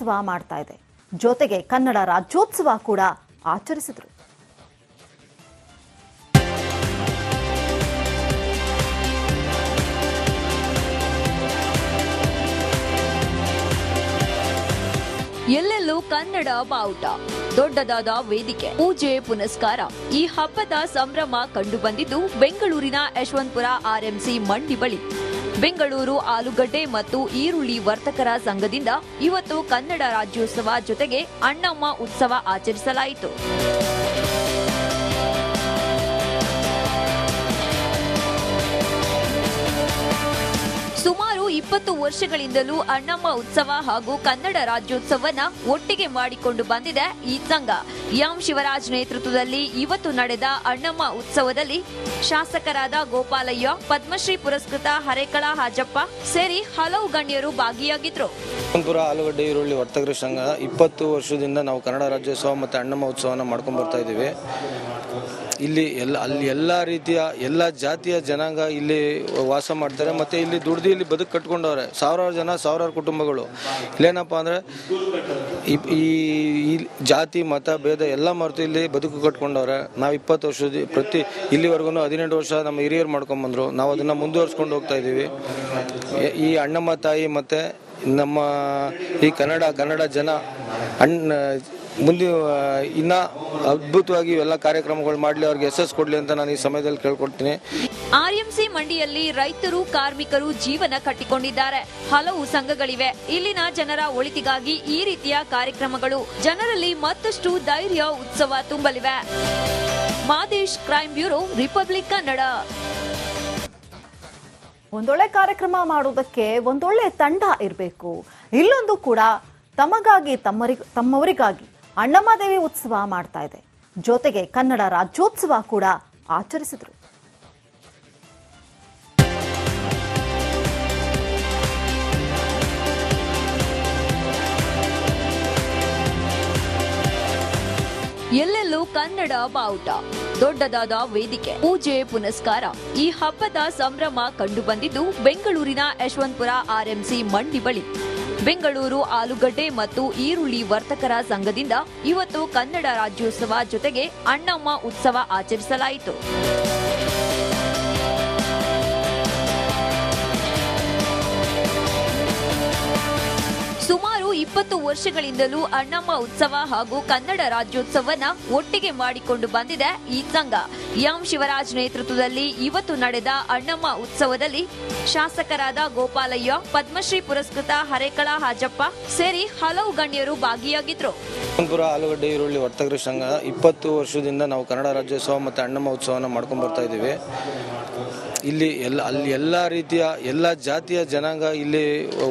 ಉತ್ಸವ ಮಾಡ್ತಾ ಇದೆ. ಜೊತೆಗೆ ಕನ್ನಡ ರಾಜ್ಯೋತ್ಸವ ಕೂಡ ಆಚರಿಸಿದರು. ಎಲ್ಲೆಲ್ಲೂ ಕನ್ನಡ ಬಾವುಟ, ದೊಡ್ಡದಾದ ವೇದಿಕೆ, ಪೂಜೆ ಪುನಸ್ಕಾರ. ಈ ಹಬ್ಬದ ಸಂಭ್ರಮ ಕಂಡುಬಂದಿದ್ದು ಬೆಂಗಳೂರಿನ ಯಶವಂತಪುರ ಆರ್ಎಂಸಿ ಮಂಡಿ ಬಳಿ. ಬೆಂಗಳೂರು ಆಲೂಗಡ್ಡೆ ಮತ್ತು ಈರುಳ್ಳಿ ವರ್ತಕರ ಸಂಘದಿಂದ ಇವತ್ತು ಕನ್ನಡ ರಾಜ್ಯೋತ್ಸವ ಜೊತೆಗೆ ಅಣ್ಣಮ್ಮ ಉತ್ಸವ ಆಚರಿಸಲಾಯಿತು. ಸುಮಾರು 20 ವರ್ಷಗಳಿಂದಲೂ ಅಣ್ಣಮ್ಮ ಉತ್ಸವ ಹಾಗೂ ಕನ್ನಡ ರಾಜ್ಯೋತ್ಸವನ ಒಟ್ಟಿಗೆ ಮಾಡಿಕೊಂಡು ಬಂದಿದೆ ಈ ಸಂಘ. ಎಂ ಶಿವರಾಜ್ ನೇತೃತ್ವದಲ್ಲಿ ಇವತ್ತು ನಡೆದ ಅಣ್ಣಮ್ಮ ಉತ್ಸವದಲ್ಲಿ ಶಾಸಕರಾದ ಗೋಪಾಲಯ್ಯ, ಪದ್ಮಶ್ರೀ ಪುರಸ್ಕೃತ ಹರೇಕಳ ಹಾಜಪ್ಪ ಸೇರಿ ಹಲವು ಗಣ್ಯರು ಭಾಗಿಯಾಗಿದ್ರು. ಯಶವಂತಪುರ ಆಲೂಗಡ್ಡೆ ಈರುಳ್ಳಿ ವರ್ತಕರ ಸಂಘ 20 ವರ್ಷದಿಂದ ನಾವು ಕನ್ನಡ ರಾಜ್ಯೋತ್ಸವ ಮತ್ತು ಅಣ್ಣಮ್ಮ ಉತ್ಸವನ ಮಾಡ್ಕೊಂಡು ಬರ್ತಾ ಇದ್ದೀವಿ. ಇಲ್ಲಿ ಎಲ್ಲ ರೀತಿಯ ಎಲ್ಲ ಜಾತಿಯ ಜನಾಂಗ ಇಲ್ಲಿ ವಾಸ ಮಾಡ್ತಾರೆ ಮತ್ತು ಇಲ್ಲಿ ದುಡ್ದು ಇಲ್ಲಿ ಬದುಕು ಕಟ್ಕೊಂಡವ್ರೆ. ಸಾವಿರಾರು ಜನ, ಸಾವಿರಾರು ಕುಟುಂಬಗಳು. ಇಲ್ಲೇನಪ್ಪ ಅಂದರೆ ಈ ಜಾತಿ ಮತ ಭೇದ ಎಲ್ಲ ಮರೆತು ಇಲ್ಲಿ ಬದುಕು ಕಟ್ಕೊಂಡವ್ರೆ. ನಾವು 20 ವರ್ಷದ ಇಲ್ಲಿವರೆಗೂ 18 ವರ್ಷ ನಮ್ಮ ಹಿರಿಯರು ಮಾಡ್ಕೊಂಬಂದರು. ನಾವು ಅದನ್ನು ಮುಂದುವರ್ಸ್ಕೊಂಡು ಹೋಗ್ತಾ ಇದ್ದೀವಿ. ಈ ಅಣ್ಣಮ್ಮ ತಾಯಿ ಮತ್ತು ನಮ್ಮ ಈ ಕನ್ನಡ ಜನ ಮುಂದೆ ಇನ್ನ ಅದ್ಭುತವಾಗಿ ಇವೆಲ್ಲ ಕಾರ್ಯಕ್ರಮಗಳು ಮಾಡಲಿ, ಅವ್ರಿಗೆ ಯಶಸ್ಸು ಕೊಡಲಿ ಅಂತ ನಾನು ಈ ಸಮಯದಲ್ಲಿ ಕೇಳ್ಕೊಳ್ತೀನಿ. ಆರ್ಎಂಸಿ ಮಂಡಿಯಲ್ಲಿ ರೈತರು, ಕಾರ್ಮಿಕರು ಜೀವನ ಕಟ್ಟಿಕೊಂಡಿದ್ದಾರೆ. ಹಲವು ಸಂಘಗಳಿವೆ. ಇಲ್ಲಿನ ಜನರ ಒಳಿತಿಗಾಗಿ ಈ ರೀತಿಯ ಕಾರ್ಯಕ್ರಮಗಳು ಜನರಲ್ಲಿ ಮತ್ತಷ್ಟು ಧೈರ್ಯ, ಉತ್ಸವ ತುಂಬಲಿವೆ. Madesh, crime bureau, Republic Kannada. ಒಂದೊಳ್ಳೆ ಕಾರ್ಯಕ್ರಮ ಮಾಡೋದಕ್ಕೆ ಒಂದೊಳ್ಳೆ ತಂಡ ಇರಬೇಕು. ಇಲ್ಲೊಂದು ಕೂಡ ತಮಗಾಗಿ ತಮ್ಮವರಿಗಾಗಿ ಅಣ್ಣಮ್ಮದೇವಿ ಉತ್ಸವ ಮಾಡ್ತಾ ಇದೆ. ಜೊತೆಗೆ ಕನ್ನಡ ರಾಜ್ಯೋತ್ಸವ ಕೂಡ ಆಚರಿಸಿದರು. ಎಲ್ಲೆಲ್ಲೂ ಕನ್ನಡ ಬಾವುಟ, ದೊಡ್ಡದಾದ ವೇದಿಕೆ, ಪೂಜೆ ಪುನಸ್ಕಾರ. ಈ ಹಬ್ಬದ ಸಂಭ್ರಮ ಕಂಡುಬಂದಿದ್ದು ಬೆಂಗಳೂರಿನ ಯಶವಂತಪುರ ಆರ್ಎಂಸಿ ಮಂಡಿ ಬಳಿ. ಬೆಂಗಳೂರು ಆಲೂಗಡ್ಡೆ ಮತ್ತು ಈರುಳ್ಳಿ ವರ್ತಕರ ಸಂಘದಿಂದ ಇವತ್ತು ಕನ್ನಡ ರಾಜ್ಯೋತ್ಸವ ಜೊತೆಗೆ ಅಣ್ಣಮ್ಮ ಉತ್ಸವ ಆಚರಿಸಲಾಯಿತು. ಸುಮಾರು 20 ವರ್ಷಗಳಿಂದಲೂ ಅಣ್ಣಮ್ಮ ಉತ್ಸವ ಹಾಗೂ ಕನ್ನಡ ರಾಜ್ಯೋತ್ಸವನ ಒಟ್ಟಿಗೆ ಮಾಡಿಕೊಂಡು ಬಂದಿದೆ ಈ ಸಂಘ. ಎಂ ಶಿವರಾಜ್ ನೇತೃತ್ವದಲ್ಲಿ ಇವತ್ತು ನಡೆದ ಅಣ್ಣಮ್ಮ ಉತ್ಸವದಲ್ಲಿ ಶಾಸಕರಾದ ಗೋಪಾಲಯ್ಯ, ಪದ್ಮಶ್ರೀ ಪುರಸ್ಕೃತ ಹರೇಕಳ ಹಾಜಪ್ಪ ಸೇರಿ ಹಲವು ಗಣ್ಯರು ಭಾಗಿಯಾಗಿದ್ರು. ಯಶವಂತಪುರ ಆಲೂಗಡ್ಡೆ ಈರುಳ್ಳಿ ವರ್ತಕರ ಸಂಘ 20 ವರ್ಷದಿಂದ ನಾವು ಕನ್ನಡ ರಾಜ್ಯೋತ್ಸವ ಮತ್ತು ಅಣ್ಣಮ್ಮ ಉತ್ಸವನ ಮಾಡ್ಕೊಂಡು ಬರ್ತಾ ಇದ್ದೀವಿ. ಇಲ್ಲಿ ಎಲ್ಲ ರೀತಿಯ ಎಲ್ಲ ಜಾತಿಯ ಜನಾಂಗ ಇಲ್ಲಿ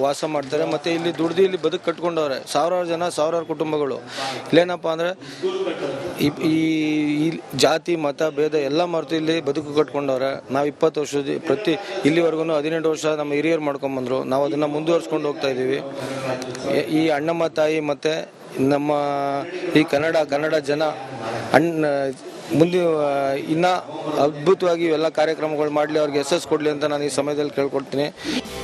ವಾಸ ಮಾಡ್ತಾರೆ ಮತ್ತು ಇಲ್ಲಿ ದುಡ್ದು ಇಲ್ಲಿ ಬದುಕು ಕಟ್ಕೊಂಡವ್ರೆ. ಸಾವಿರಾರು ಜನ, ಸಾವಿರಾರು ಕುಟುಂಬಗಳು. ಇಲ್ಲೇನಪ್ಪ ಅಂದರೆ ಈ ಜಾತಿ ಮತ ಭೇದ ಎಲ್ಲ ಮರೆತು ಇಲ್ಲಿ ಬದುಕು ಕಟ್ಕೊಂಡವ್ರೆ. ನಾವು 20 ವರ್ಷದ ಇಲ್ಲಿವರೆಗೂ 18 ವರ್ಷ ನಮ್ಮ ಹಿರಿಯರು ಮಾಡ್ಕೊಂಬಂದರು. ನಾವು ಅದನ್ನು ಮುಂದುವರ್ಸ್ಕೊಂಡು ಹೋಗ್ತಾ ಇದ್ದೀವಿ. ಈ ಅಣ್ಣಮ್ಮ ತಾಯಿ ಮತ್ತು ನಮ್ಮ ಈ ಕನ್ನಡ ಜನ ಮುಂದೆ ಇನ್ನ ಅದ್ಭುತವಾಗಿ ಇವೆಲ್ಲ ಕಾರ್ಯಕ್ರಮಗಳು ಮಾಡಲಿ, ಅವ್ರಿಗೆ ಯಶಸ್ಸು ಕೊಡಲಿ ಅಂತ ನಾನು ಈ ಸಮಯದಲ್ಲಿ ಕೇಳ್ಕೊಳ್ತೀನಿ.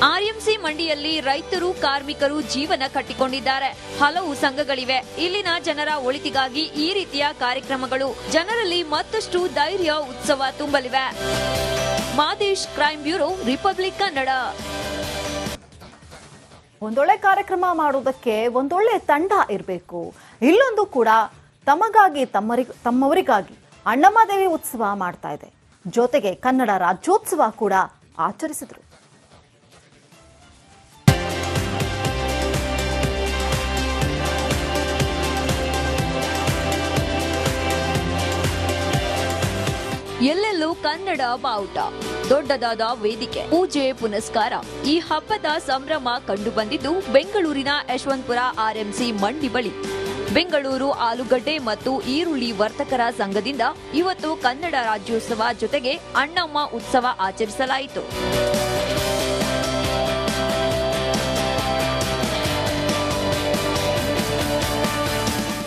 ಆರ್ಎಂಸಿ ಮಂಡಿಯಲ್ಲಿ ರೈತರು, ಕಾರ್ಮಿಕರು ಜೀವನ ಕಟ್ಟಿಕೊಂಡಿದ್ದಾರೆ. ಹಲವು ಸಂಘಗಳಿವೆ. ಇಲ್ಲಿನ ಜನರ ಒಳಿತಿಗಾಗಿ ಈ ರೀತಿಯ ಕಾರ್ಯಕ್ರಮಗಳು ಜನರಲ್ಲಿ ಮತ್ತಷ್ಟು ಧೈರ್ಯ, ಉತ್ಸವ ತುಂಬಲಿವೆ. Madesh, crime bureau, Republic Kannada. ಒಂದೊಳ್ಳೆ ಕಾರ್ಯಕ್ರಮ ಮಾಡೋದಕ್ಕೆ ಒಂದೊಳ್ಳೆ ತಂಡ ಇರಬೇಕು. ಇಲ್ಲೊಂದು ಕೂಡ ತಮಗಾಗಿ ತಮ್ಮವರಿಗಾಗಿ ಅಣ್ಣಮ್ಮದೇವಿ ಉತ್ಸವ ಮಾಡ್ತಾ ಇದೆ. ಜೊತೆಗೆ ಕನ್ನಡ ರಾಜ್ಯೋತ್ಸವ ಕೂಡ ಆಚರಿಸಿದರು. ಎಲ್ಲೆಲ್ಲೂ ಕನ್ನಡ ಬಾವುಟ, ದೊಡ್ಡದಾದ ವೇದಿಕೆ, ಪೂಜೆ ಪುನಸ್ಕಾರ. ಈ ಹಬ್ಬದ ಸಂಭ್ರಮ ಕಂಡುಬಂದಿದ್ದು ಬೆಂಗಳೂರಿನ ಯಶವಂತಪುರ ಆರ್ಎಂಸಿ ಮಂಡಿ ಬಳಿ. ಬೆಂಗಳೂರು ಆಲೂಗಡ್ಡೆ ಮತ್ತು ಈರುಳ್ಳಿ ವರ್ತಕರ ಸಂಘದಿಂದ ಇವತ್ತು ಕನ್ನಡ ರಾಜ್ಯೋತ್ಸವ ಜೊತೆಗೆ ಅಣ್ಣಮ್ಮ ಉತ್ಸವ ಆಚರಿಸಲಾಯಿತು.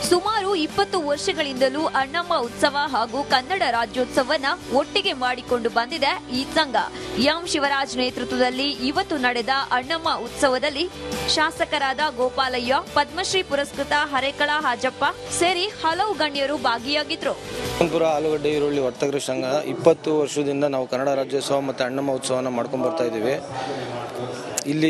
ಸುಮಾರು 20 ವರ್ಷಗಳಿಂದಲೂ ಅಣ್ಣಮ್ಮ ಉತ್ಸವ ಹಾಗೂ ಕನ್ನಡ ರಾಜ್ಯೋತ್ಸವವನ್ನ ಒಟ್ಟಿಗೆ ಮಾಡಿಕೊಂಡು ಬಂದಿದೆ ಈ ಸಂಘ. ಎಂ ಶಿವರಾಜ್ ನೇತೃತ್ವದಲ್ಲಿ ಇವತ್ತು ನಡೆದ ಅಣ್ಣಮ್ಮ ಉತ್ಸವದಲ್ಲಿ ಶಾಸಕರಾದ ಗೋಪಾಲಯ್ಯ, ಪದ್ಮಶ್ರೀ ಪುರಸ್ಕೃತ ಹರೇಕಳ ಹಾಜಪ್ಪ ಸೇರಿ ಹಲವು ಗಣ್ಯರು ಭಾಗಿಯಾಗಿದ್ರು. ಯಶವಂತಪುರ ಆಲೂಗಡ್ಡೆ ಈರುಳ್ಳಿ ವರ್ತಕರ ಸಂಘ 20 ವರ್ಷದಿಂದ ನಾವು ಕನ್ನಡ ರಾಜ್ಯೋತ್ಸವ ಮತ್ತು ಅಣ್ಣಮ್ಮ ಉತ್ಸವನ ಮಾಡ್ಕೊಂಡು ಬರ್ತಾ ಇದ್ದೀವಿ. ಇಲ್ಲಿ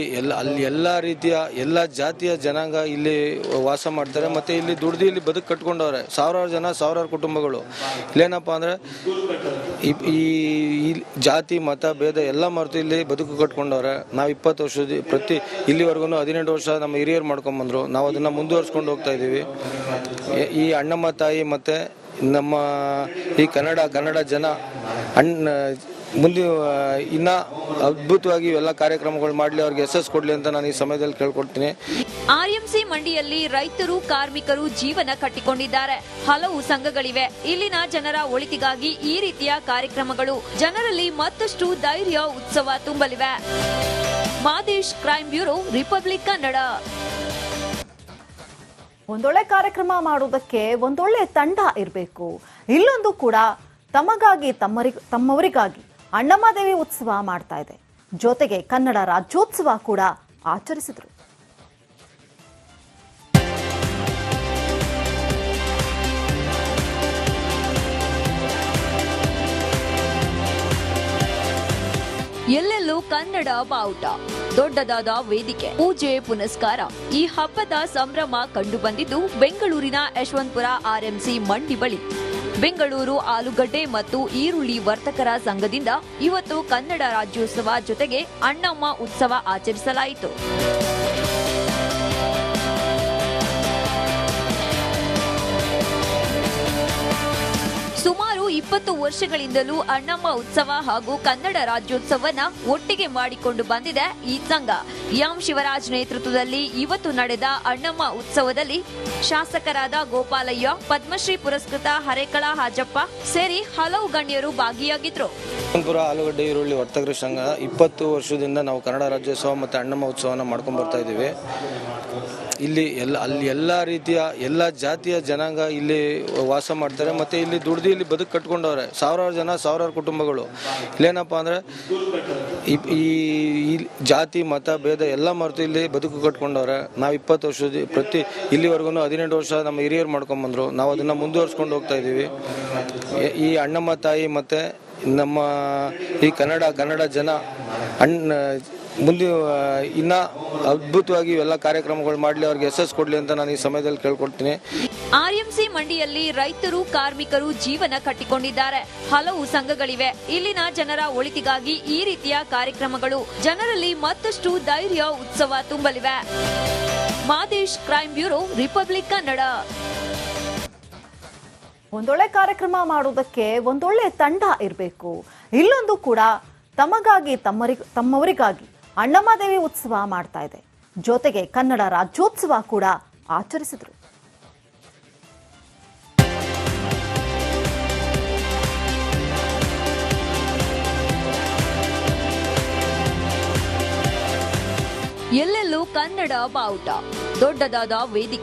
ಎಲ್ಲ ರೀತಿಯ ಎಲ್ಲ ಜಾತಿಯ ಜನಾಂಗ ಇಲ್ಲಿ ವಾಸ ಮಾಡ್ತಾರೆ ಮತ್ತು ಇಲ್ಲಿ ದುಡ್ದು ಇಲ್ಲಿ ಬದುಕು ಕಟ್ಕೊಂಡವ್ರೆ. ಸಾವಿರಾರು ಕುಟುಂಬಗಳು. ಇಲ್ಲೇನಪ್ಪ ಅಂದರೆ ಈ ಜಾತಿ ಮತ ಭೇದ ಎಲ್ಲ ಮರೆತು ಇಲ್ಲಿ ಬದುಕು ಕಟ್ಕೊಂಡವ್ರೆ. ನಾವು 20 ವರ್ಷದ ಇಲ್ಲಿವರೆಗೂ 18 ವರ್ಷ ನಮ್ಮ ಹಿರಿಯರು ಮಾಡ್ಕೊಂಬಂದರು. ನಾವು ಅದನ್ನು ಮುಂದುವರ್ಸ್ಕೊಂಡು ಹೋಗ್ತಾ ಇದ್ದೀವಿ. ಈ ಅಣ್ಣಮ್ಮ ತಾಯಿ ಮತ್ತು ನಮ್ಮ ಈ ಕನ್ನಡ ಜನ ಮುಂದೆ ಇನ್ನ ಅದ್ಭುತವಾಗಿ ಇವೆಲ್ಲ ಕಾರ್ಯಕ್ರಮಗಳು ಮಾಡಲಿ, ಅವ್ರಿಗೆ ಯಶಸ್ಸು ಕೊಡ್ಲಿ ಅಂತ ನಾನು ಈ ಸಮಯದಲ್ಲಿ ಕೇಳ್ಕೊಡ್ತೀನಿ. ಆರ್ಎಂಸಿ ಮಂಡಿಯಲ್ಲಿ ರೈತರು, ಕಾರ್ಮಿಕರು ಜೀವನ ಕಟ್ಟಿಕೊಂಡಿದ್ದಾರೆ. ಹಲವು ಸಂಘಗಳಿವೆ. ಇಲ್ಲಿನ ಜನರ ಒಳಿತಿಗಾಗಿ ಈ ರೀತಿಯ ಕಾರ್ಯಕ್ರಮಗಳು ಜನರಲ್ಲಿ ಮತ್ತಷ್ಟು ಧೈರ್ಯ, ಉತ್ಸವ ತುಂಬಲಿವೆ. Madesh, crime bureau, Republic Kannada. ಒಂದೊಳ್ಳೆ ಕಾರ್ಯಕ್ರಮ ಮಾಡುವುದಕ್ಕೆ ಒಂದೊಳ್ಳೆ ತಂಡ ಇರಬೇಕು. ಇಲ್ಲೊಂದು ಕೂಡ ತಮಗಾಗಿ ತಮ್ಮವರಿಗಾಗಿ ಅಣ್ಣಮ್ಮದೇವಿ ಉತ್ಸವ ಮಾಡ್ತಾ ಇದೆ. ಜೊತೆಗೆ ಕನ್ನಡ ರಾಜ್ಯೋತ್ಸವ ಕೂಡ ಆಚರಿಸಿದರು. ಎಲ್ಲೆಲ್ಲೂ ಕನ್ನಡ ಬಾವುಟ, ದೊಡ್ಡದಾದ ವೇದಿಕೆ, ಪೂಜೆ ಪುನಸ್ಕಾರ. ಈ ಹಬ್ಬದ ಸಂಭ್ರಮ ಕಂಡುಬಂದಿದ್ದು ಬೆಂಗಳೂರಿನ ಯಶವಂತಪುರ ಆರ್ಎಂಸಿ ಮಂಡಿ ಬಳಿ. ಬೆಂಗಳೂರು ಆಲೂಗಡ್ಡೆ ಮತ್ತು ಈರುಳ್ಳಿ ವರ್ತಕರ ಸಂಘದಿಂದ ಇವತ್ತು ಕನ್ನಡ ರಾಜ್ಯೋತ್ಸವ ಜೊತೆಗೆ ಅಣ್ಣಮ್ಮ ಉತ್ಸವ ಆಚರಿಸಲಾಯಿತು. ಸುಮಾರು 20 ವರ್ಷಗಳಿಂದಲೂ ಅಣ್ಣಮ್ಮ ಉತ್ಸವ ಹಾಗೂ ಕನ್ನಡ ರಾಜ್ಯೋತ್ಸವವನ್ನ ಒಟ್ಟಿಗೆ ಮಾಡಿಕೊಂಡು ಬಂದಿದೆ ಈ ಸಂಘ. ಎಂ ಶಿವರಾಜ್ ನೇತೃತ್ವದಲ್ಲಿ ಇವತ್ತು ನಡೆದ ಅಣ್ಣಮ್ಮ ಉತ್ಸವದಲ್ಲಿ ಶಾಸಕರಾದ ಗೋಪಾಲಯ್ಯ, ಪದ್ಮಶ್ರೀ ಪುರಸ್ಕೃತ ಹರೇಕಳ ಹಾಜಪ್ಪ ಸೇರಿ ಹಲವು ಗಣ್ಯರು ಭಾಗಿಯಾಗಿದ್ರು. ಯಶವಂತಪುರ ಆಲೂಗಡ್ಡೆ ಈರುಳ್ಳಿ ವರ್ತಕರ ಸಂಘ 20 ವರ್ಷದಿಂದ ನಾವು ಕನ್ನಡ ರಾಜ್ಯೋತ್ಸವ ಮತ್ತು ಅಣ್ಣಮ್ಮ ಉತ್ಸವನ ಮಾಡ್ಕೊಂಡು ಬರ್ತಾ ಇದ್ದೀವಿ. ಇಲ್ಲಿ ಎಲ್ಲ ರೀತಿಯ ಎಲ್ಲ ಜಾತಿಯ ಜನಾಂಗ ಇಲ್ಲಿ ವಾಸ ಮಾಡ್ತಾರೆ ಮತ್ತು ಇಲ್ಲಿ ದುಡ್ದು ಇಲ್ಲಿ ಬದುಕು ಕಟ್ಕೊಂಡವ್ರೆ. ಸಾವಿರಾರು ಕುಟುಂಬಗಳು. ಇಲ್ಲೇನಪ್ಪ ಅಂದರೆ ಈ ಜಾತಿ ಮತ ಭೇದ ಎಲ್ಲ ಮರೆತು ಇಲ್ಲಿ ಬದುಕು ಕಟ್ಕೊಂಡವ್ರೆ. ನಾವು 20 ವರ್ಷದ ಇಲ್ಲಿವರೆಗೂ 18 ವರ್ಷ ನಮ್ಮ ಹಿರಿಯರು ಮಾಡ್ಕೊಂಬಂದರು. ನಾವು ಅದನ್ನು ಮುಂದುವರ್ಸ್ಕೊಂಡು ಹೋಗ್ತಾ ಇದ್ದೀವಿ. ಈ ಅಣ್ಣಮ್ಮ ತಾಯಿ ಮತ್ತು ನಮ್ಮ ಈ ಕನ್ನಡ ಜನ ಮುಂದೆ ಇನ್ನ ಅದ್ಭುತವಾಗಿ ಇವೆಲ್ಲ ಕಾರ್ಯಕ್ರಮಗಳು ಮಾಡಲಿ, ಅವ್ರಿಗೆ ಯಶಸ್ಸು ಕೊಡ್ಲಿ ಅಂತ ನಾನು ಈ ಸಮಯದಲ್ಲಿ ಕೇಳ್ಕೊಡ್ತೀನಿ. ಆರ್ಎಂಸಿ ಮಂಡಿಯಲ್ಲಿ ರೈತರು, ಕಾರ್ಮಿಕರು ಜೀವನ ಕಟ್ಟಿಕೊಂಡಿದ್ದಾರೆ. ಹಲವು ಸಂಘಗಳಿವೆ. ಇಲ್ಲಿನ ಜನರ ಒಳಿತಿಗಾಗಿ ಈ ರೀತಿಯ ಕಾರ್ಯಕ್ರಮಗಳು ಜನರಲ್ಲಿ ಮತ್ತಷ್ಟು ಧೈರ್ಯ, ಉತ್ಸವ ತುಂಬಲಿವೆ. Madesh, crime bureau, Republic Kannada. ಒಂದೊಳ್ಳೆ ಕಾರ್ಯಕ್ರಮ ಮಾಡುವುದಕ್ಕೆ ಒಂದೊಳ್ಳೆ ತಂಡ ಇರಬೇಕು. ಇಲ್ಲೊಂದು ಕೂಡ ತಮಗಾಗಿ ತಮ್ಮವರಿಗಾಗಿ ಅಣ್ಣಮ್ಮದೇವಿ ಉತ್ಸವ ಮಾಡ್ತಾ ಇದೆ. ಜೊತೆಗೆ ಕನ್ನಡ ರಾಜ್ಯೋತ್ಸವ ಕೂಡ ಆಚರಿಸಿದರು. ಎಲ್ಲೆಲ್ಲೂ ಕನ್ನಡ ಬಾವುಟ, ದೊಡ್ಡದಾದ ವೇದಿಕೆ.